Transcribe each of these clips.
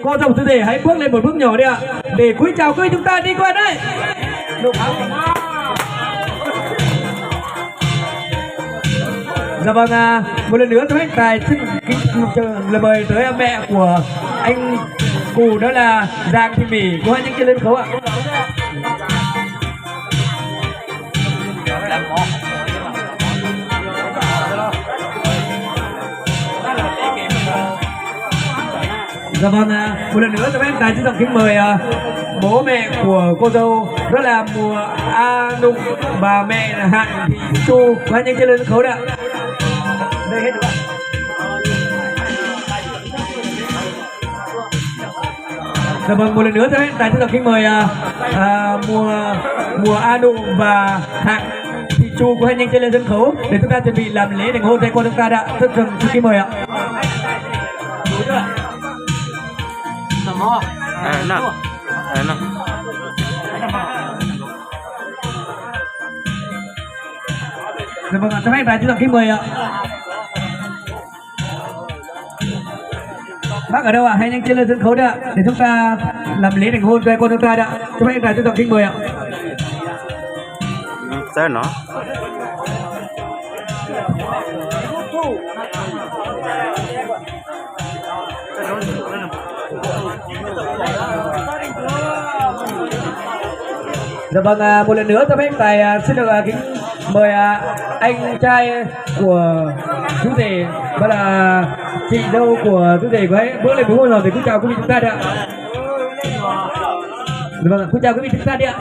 Cô dòng chú rể hãy bước lên một bước nhỏ đi ạ, để cúi chào quý chúng ta đi qua đây. Dạ vâng, một lần nữa tôi hết tài xin lời mời tới mẹ của anh Cù, đó là Giang Thị Mỹ, có những trên lên khấu ạ. Dạ vâng, một lần nữa tôi hết tài xin kính mời bố mẹ của cô dâu, đó là Mùa A Nung và mẹ là Hạng Thị Chu, có những trên lên khấu đấy ạ. Đây hết rồi. Dạ vâng, một lần nữa tôi tại xin kính mời Mùa A Nụ và Hạng Thị Chu của hai nhanh chân lên sân khấu để chúng ta chuẩn bị làm lễ thành hôn tay con chúng ta đã. Rất xin kính mời ạ. Dạ vâng, cho phép tại xin kính mời ạ. Bác ở đâu ạ? Hãy nhanh chân lên sân khấu đấy ạ, để chúng ta làm lễ thành hôn cho con chúng ta đã. Cho phép tại xin kính mời ạ. Sao nó? Dạ vâng, một lần nữa cho phép tài xin được kính mời anh trai của chú rể, đó là chị dâu của chú rể của ấy bước lên với ngôi rồi để chào quý vị chúng ta đấy ạ. Dạ vâng, chào quý vị chúng ta đi ạ.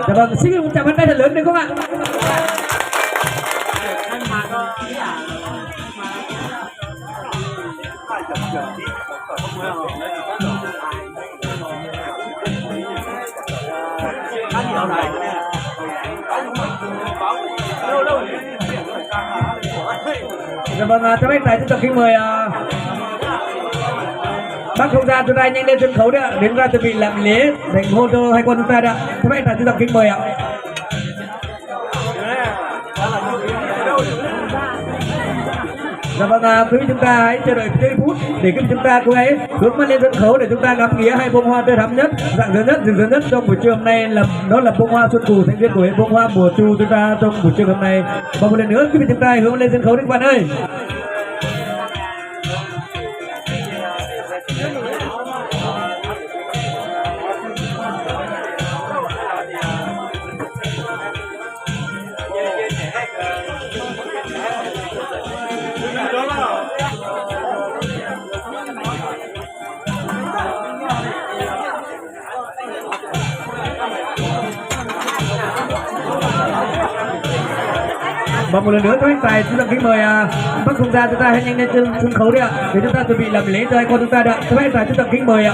Dạ vâng, xin một chào bàn tay thật lớn được không ạ? Dạ vâng, cho phép tài xin kính mời bác không gian chúng ta nhanh lên sân khấu đấy ạ, đến ra chuẩn bị làm lễ thành hôn cho hai con chúng ta đã. Cho phép tài xin kính mời ạ. Dạ vâng, quý vị chúng ta hãy chờ đợi 10 phút để quý vị chúng ta cố gắng hướng mắt lên sân khấu để chúng ta ngắm nghía hai bông hoa tươi thắm nhất, rạng rỡ nhất, rực rỡ nhất trong buổi trưa hôm nay, là đó là bông hoa xuân cù, thành viên của bông hoa mùa thu chúng ta trong buổi trưa hôm nay. Và một lần nữa quý vị chúng ta hướng lên sân khấu đấy các bạn ơi. Và một lần nữa tôi tài xin kính mời bác không gian chúng ta hãy nhanh lên trên sân khấu đi ạ, để chúng ta chuẩn bị làm lễ cho hai con chúng ta đã. Tôi tài xin kính mời ạ.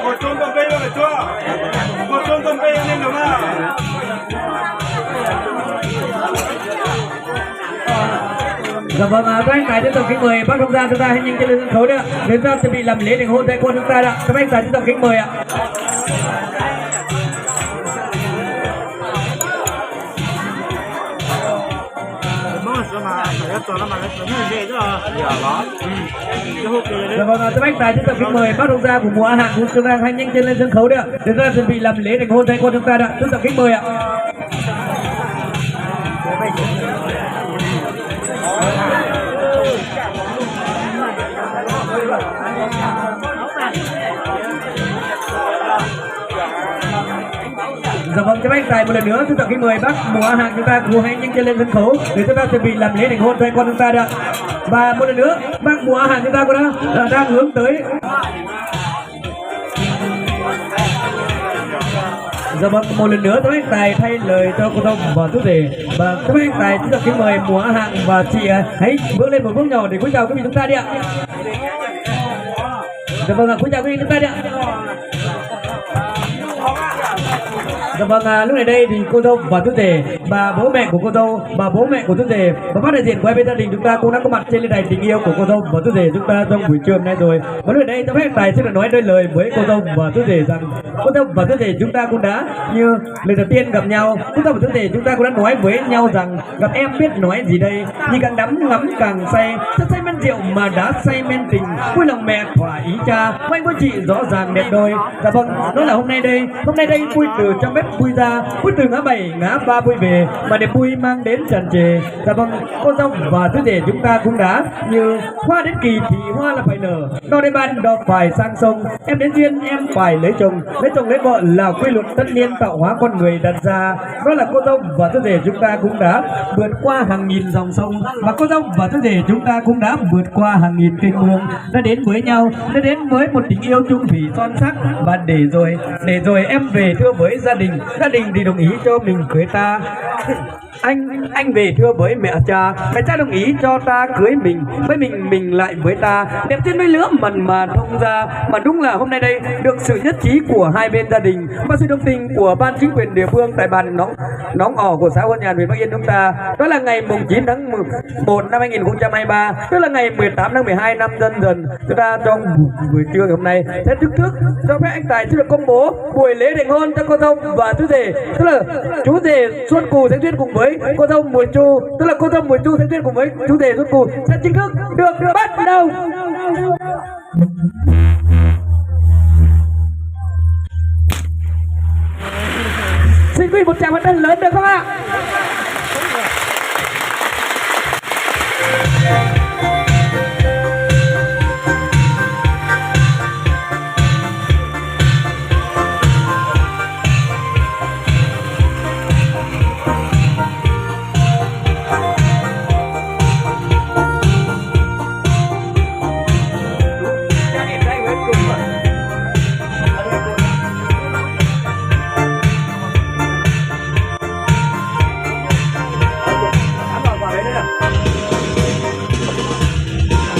Một chung cầm cây rồi chưa? Một chung cầm cây lên đúng không? Dạ vâng, các anh tài tiếp tục kính mời bác không gian chúng ta hãy nhanh chân lên sân khấu đấy ạ, để chúng ta chuẩn bị làm lễ thành hôn tay con chúng ta đã. Các anh tài tiếp tục kính mời ạ. Dạ vâng, các anh tài tiếp tục kính mời bác thông gia của Mùa A Hạng của chúng ta hãy nhanh chân lên sân khấu đấy ạ, để chúng ta chuẩn bị làm lễ thành hôn tay con chúng ta đã. Tiếp tục kính mời ạ. Dạ vâng, các anh tài một lần nữa chúng ta kính mời bác Mùa A Hạng chúng ta cùng hãy nhanh chân lên sân khấu để chúng ta chuẩn bị làm lễ thành hôn cho con chúng ta đã. Và một lần nữa bác Mùa A Hạng chúng ta cũng đang hướng tới. Dạ vâng, một lần nữa các anh tài thay lời cho cô dâu và chú rể, và các anh tài chúng ta kính mời Mùa A Hạng và chị hãy bước lên một bước nhỏ để cúi chào quý vị chúng ta đi ạ. Dạ vâng, cúi chào quý vị chúng ta đi ạ. Dạ vâng, lúc này đây thì cô dâu và chú rể, bà bố mẹ của cô dâu, bà bố mẹ của chú rể và bác đại diện của hai bên gia đình chúng ta cũng đã có mặt trên lên đài tình yêu của cô dâu và chú rể chúng ta trong buổi trưa hôm nay rồi. Và lúc này đây tôi phép tài xin được nói đôi lời với cô dâu và chú rể rằng cô dâu và chú rể chúng ta cũng đã như lần đầu tiên gặp nhau, cô dâu và chú rể chúng ta cũng đã nói với nhau rằng gặp em biết nói gì đây, thì càng đắm ngắm càng say, chất say men rượu mà đã say men tình, vui lòng mẹ thỏa ý cha, anh với chị rõ ràng đẹp đôi. Dạ vâng, đó là hôm nay đây vui từ trong bếp vui ra, vui từ ngã bảy ngã ba vui về, mà niềm vui mang đến tràn trề. Dạ vâng, cô dâu và chú rể chúng ta cũng đã như hoa đến kỳ thì hoa là phải nở, đo đến ban đo phải sang sông, em đến duyên em phải lấy chồng lấy vợ là quy luật tất nhiên tạo hóa con người đặt ra. Đó là cô dâu và chú rể chúng ta cũng đã vượt qua hàng nghìn dòng sông, và cô dâu và chú rể chúng ta cũng đã vượt qua hàng nghìn kênh mương, đã đến với nhau, đã đến với một tình yêu chung thủy son sắc. Và để rồi em về thưa với gia đình thì đồng ý cho mình cưới ta. Anh về thưa với mẹ cha đồng ý cho ta cưới mình lại với ta, đẹp trên mấy lứa mần mà thông ra. Mà đúng là hôm nay đây được sự nhất trí của hai bên gia đình và sự đồng tình của ban chính quyền địa phương tại bàn nóng ỏ của xã Huân Nhàn, huyện Bắc Yên chúng ta. Đó là ngày mùng 9 tháng 1 năm 2023, tức là ngày 18 tháng 12 năm Dân Dần. Chúng ta trong buổi trưa ngày hôm nay sẽ chính thức cho phép anh Tài sẽ được công bố buổi lễ thành hôn cho cô dâu và chú rể, tức là chú rể Xuân Cù sẽ duyên cùng với cô dâu Mùa Chu, tức là cô dâu Mùa Chu sẽ duyên cùng với chú rể Xuân Cù sẽ chính thức được bắt đầu. Xin quý vị một tràng pháo tay lớn được không ạ?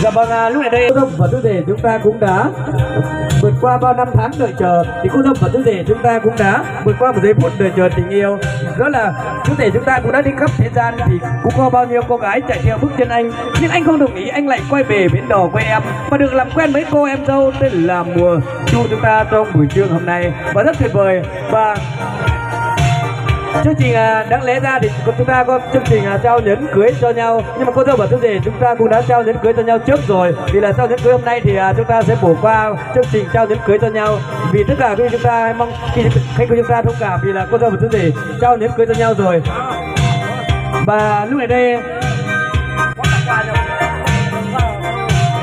Dạ vâng, lúc này đây cô dâu và chú rể chúng ta cũng đã vượt qua bao năm tháng đợi chờ, thì cô dâu và chú rể chúng ta cũng đã vượt qua một giây phút đợi chờ tình yêu. Đó là chú rể chúng ta cũng đã đi khắp thế gian, thì cũng có bao nhiêu cô gái chạy theo bước chân anh, nhưng anh không đồng ý, anh lại quay về bến đò quê em và được làm quen với cô em dâu tên là Mùa Chu chúng ta trong buổi trưa hôm nay. Và rất tuyệt vời. Và chương trình đáng lẽ ra thì chúng ta có chương trình trao nhẫn cưới cho nhau, nhưng mà cô dâu và chú rể chúng ta cũng đã trao nhẫn cưới cho nhau trước rồi. Vì là trao nhẫn cưới hôm nay thì chúng ta sẽ bỏ qua chương trình trao nhẫn cưới cho nhau, vì tất cả quý chúng ta mong khách của chúng ta thông cảm, vì là cô dâu và chú rể trao nhẫn cưới cho nhau rồi. Và lúc này đây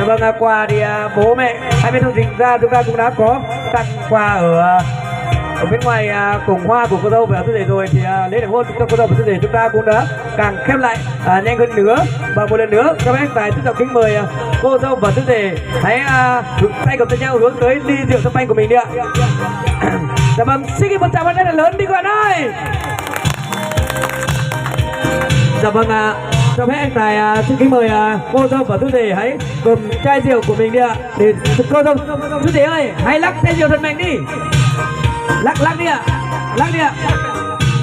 vâng, quà thì bố mẹ hai bên thông trình ra chúng ta cũng đã có tặng quà ở bên ngoài cổng hoa của cô dâu và chú rể rồi, thì lễ thành hôn cho cô dâu và chú rể chúng ta cũng đã càng khép lại nhanh hơn nữa. Và một lần nữa các anh Tài xin kính mời cô dâu và chú rể hãy tay cầm tay nhau hướng tới ly rượu champagne của mình đi ạ. Dạ vâng, xin một tràng pháo tay lớn đi các bạn ơi. Dạ vâng, cho phép anh Tài xin kính mời cô dâu và chú rể hãy cầm chai rượu của mình đi ạ. Để cô dâu chú rể ơi hãy lắc chai rượu thật mạnh đi, lắc đi ạ, lắc đi ạ.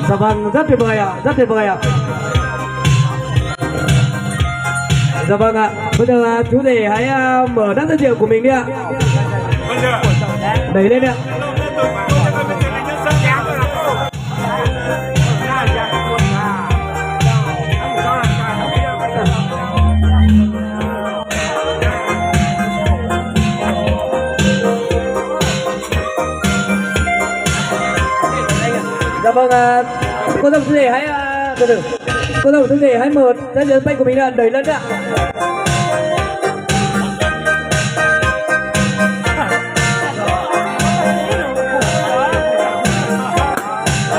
Dạ vâng, rất tuyệt vời ạ, rất tuyệt vời ạ. Dạ vâng ạ, bây giờ chú rể hãy mở nắp chai rượu của mình đi ạ, đẩy lên ạ. Dạ vâng, cô dâu chú rể hãy cô dâu chú rể hãy mở chai rượu champagne của mình ra, đẩy lên ạ.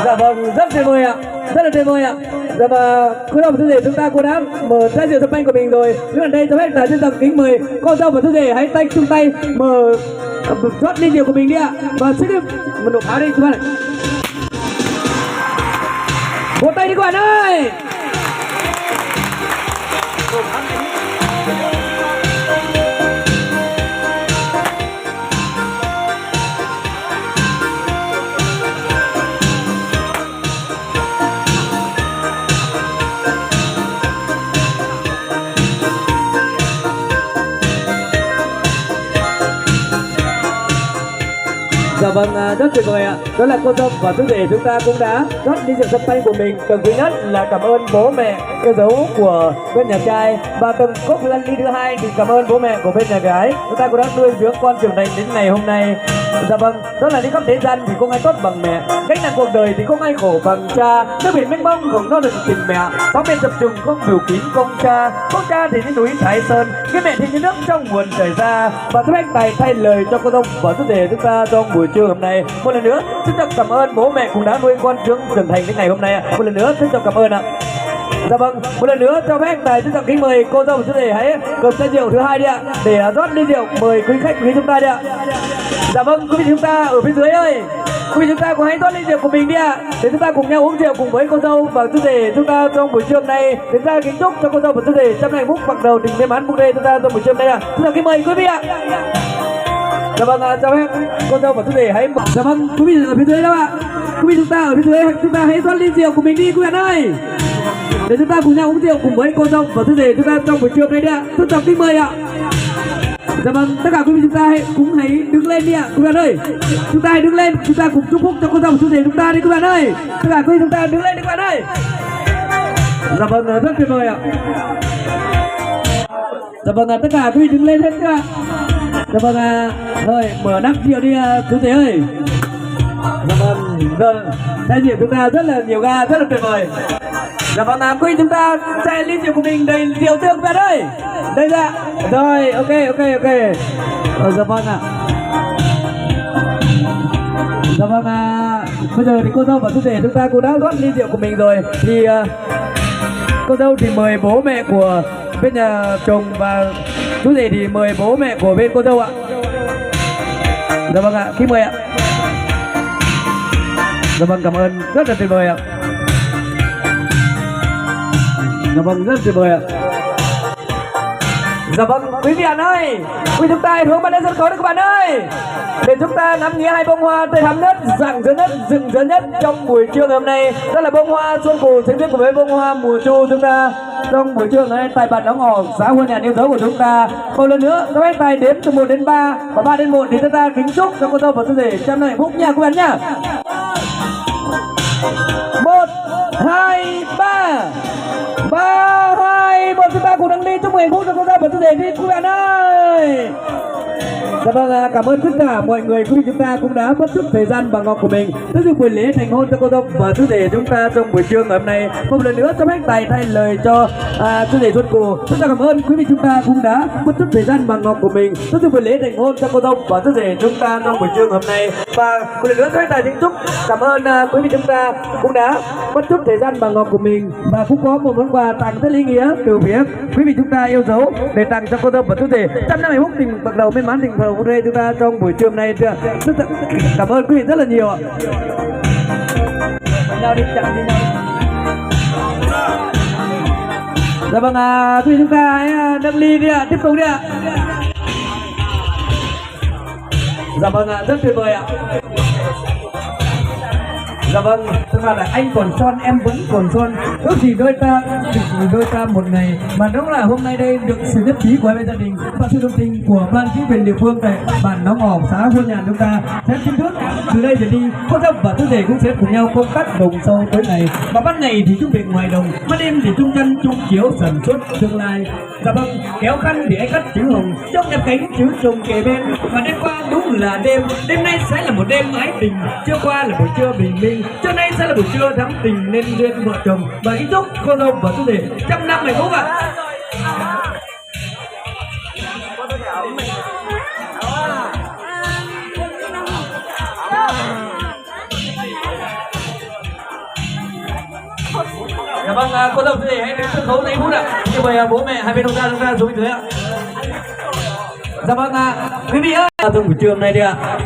Dạ vâng, rất tuyệt vời ạ, rất là tuyệt vời ạ. Dạ và cô dâu và chú rể chúng ta cũng đã mở chai rượu champagne của mình rồi. Lúc này đây tôi hãy xin dòng kính mời cô dâu và chú rể hãy chung tay mở rót ly rượu của mình đi ạ. Và xin được một nụ pháo đi các bạn ạ. Một tay đi các bạn ơi. Dạ vâng, rất tuyệt vời ạ. Đó là cô dâu và chú rể chúng ta cũng đã rót ly rượu sâm panh của mình. Tầng thứ nhất là cảm ơn bố mẹ yêu dấu của bên nhà trai, và tầng cốc lăn ly thứ hai thì cảm ơn bố mẹ của bên nhà gái. Chúng ta cũng đã nuôi dưỡng con trưởng thành đến ngày hôm nay. Dạ vâng, đó là đi khắp thế gian thì không ai tốt bằng mẹ, gánh nặng cuộc đời thì không ai khổ bằng cha. Nước biển mênh mông không no được tình mẹ, sóng biển chập trùng không đủ kín công cha. Công cha thì như núi Thái Sơn, cái mẹ thì như nước trong nguồn chảy ra. Và các anh tài thay lời cho cô dâu và chú rể chúng ta trong buổi trưa hôm nay. Một lần nữa xin trọng cảm ơn bố mẹ cũng đã nuôi con trưởng thành đến ngày hôm nay. Một lần nữa xin trọng cảm ơn ạ. Dạ vâng, một lần nữa cho phép anh tài xin trọng kính mời cô dâu và chú rể hãy cầm chai rượu thứ hai đi ạ, để rót ly rượu mời quý khách quý chúng ta đi ạ. Dạ vâng, quý vị chúng ta ở phía dưới ơi, quý vị chúng ta cũng hãy rót ly rượu của mình đi ạ, để chúng ta cùng nhau uống rượu cùng với cô dâu và chú rể chúng ta trong buổi trưa hôm nay. Chúng ta kính chúc cho cô dâu và chú rể trăm hạnh phúc bắt đầu tình may mắn phúc đây chúng ta trong buổi trưa hôm nay ạ. Xin chào kính mời quý vị ạ. Dạ vâng, chào em cô dâu và chú rể hãy. Dạ vâng, quý vị ở phía dưới đó ạ, quý vị chúng ta ở phía dưới chúng ta hãy rót ly rượu của mình đi quý vị ơi, để chúng ta cùng nhau uống rượu cùng với cô dâu và chú rể chúng ta trong buổi trưa hôm nay đấy ạ. Xin chào kính mời ạ. Dạ vâng, tất cả quý vị chúng ta cũng hãy đứng lên đi ạ quý bạn ơi. Chúng ta hãy đứng lên, chúng ta cùng chúc phúc cho cô dâu và chú rể chúng ta đi quý bạn ơi. Tất cả quý vị chúng ta đứng lên đi quý bạn ơi. Dạ vâng, rất tuyệt vời ạ. Dạ vâng, tất cả quý vị đứng lên hết chưa ạ. Dạ vâng, thôi mở nắp rượu đi chú rể ơi. Dạ vâng, chai rượu chúng ta rất là nhiều ga, rất là tuyệt vời. Dạ vâng, quý vị chúng ta chai ly rượu của mình đầy rượu tương bạn ơi. Đây ra. Rồi, ok. Dạ vâng ạ. Dạ vâng, bây giờ thì cô dâu và chú rể chúng ta cũng đã rót ly rượu của mình rồi. Thì cô dâu thì mời bố mẹ của bên nhà chồng, và chú rể thì mời bố mẹ của bên cô dâu ạ. Dạ vâng ạ, kính mời ạ. Dạ vâng, cảm ơn, rất là tuyệt vời ạ. Dạ vâng, rất tuyệt vời ạ. Dạ vâng, quý vị ơi, quý chúng ta hướng mặt lên sân khấu đấy các bạn ơi, để chúng ta ngắm nghía hai bông hoa tươi thắm nhất, rạng rỡ nhất, rực rỡ nhất trong buổi trưa ngày hôm nay. Đó là bông hoa xuân cù xanh biếc cùng với bông hoa mùa chu chúng ta trong buổi trưa ngày hôm nay tại bản Đóng Hò, xã Hương Nhàn yêu dấu của chúng ta. Một lần nữa các anh tài đếm từ 1 đến 3 và 3 đến 1 thì chúng ta kính chúc cho cô dâu và chú rể trăm năm hạnh phúc nha các bạn nhá. 1, 2, 3. 3, 2, 1, chúng ta cùng nâng ly chúc mừng hạnh phúc cho cô dâu và chú rể đi các bạn ơi. Dạ vâng, cảm ơn tất cả mọi người, quý vị chúng ta cũng đã mất chút thời gian bằng ngọc của mình tới dự buổi lễ thành hôn cho cô dâu và chú rể chúng ta trong buổi trưa ngày hôm nay. Một lần nữa cho phép tài thay lời cho chú rể Xuân Cù. Chúng ta cảm ơn quý vị chúng ta cũng đã mất chút thời gian bằng ngọc của mình tới dự buổi lễ thành hôn cho cô dâu và chú rể chúng ta trong buổi trưa ngày hôm nay. Và một lần nữa cho phép tài kính chúc cảm ơn quý vị chúng ta cũng đã mất chút thời gian bằng ngọc của mình, và cũng có một món quà tặng rất ý nghĩa từ phía quý vị chúng ta yêu dấu để tặng cho cô dâu và chú rể trăm năm hạnh phúc tình bắt đầu may mắn tình phờ đây chúng ta trong buổi trưa hôm nay. Cảm ơn quý vị rất là nhiều ạ. Dạ vâng, quý vị chúng ta hãy nâng ly đi ạ, tiếp tục đi ạ. Dạ vâng, rất tuyệt vời ạ. Dạ vâng, tức là anh còn son em vẫn còn son, ước gì đôi ta một ngày, mà đúng là hôm nay đây được sự nhất trí của hai bên gia đình và sự đồng tình của ban chính quyền địa phương tại bản Đóng Hò, xã Hương Nhàn chúng ta sẽ chính thức từ đây trở đi cô dâu và chú rể cũng sẽ cùng nhau công tác đồng sâu tối ngày, và ban ngày thì chung việc ngoài đồng, ban đêm thì chung chân chung chiếu sản xuất tương lai. Dạ vâng, kéo khăn thì anh cắt chữ hồng, trong đẹp cánh chữ trồng kề bên, và đêm qua đúng là đêm nay sẽ là một đêm ái tình, trưa qua là buổi trưa bình minh, trưa nay sẽ là buổi trưa thắm tình nên duyên vợ chồng, và kính chúc cô dâu và chú rể trăm năm hạnh phúc ạ. Dạ vâng, cô dâu chú rể hãy đến sân khấu giây phút ạ. Như vậy bố mẹ hai bên chúng ta xuống bên dưới ạ. Dạ vâng, quý vị ơi, trong buổi trưa hôm nay đi ạ.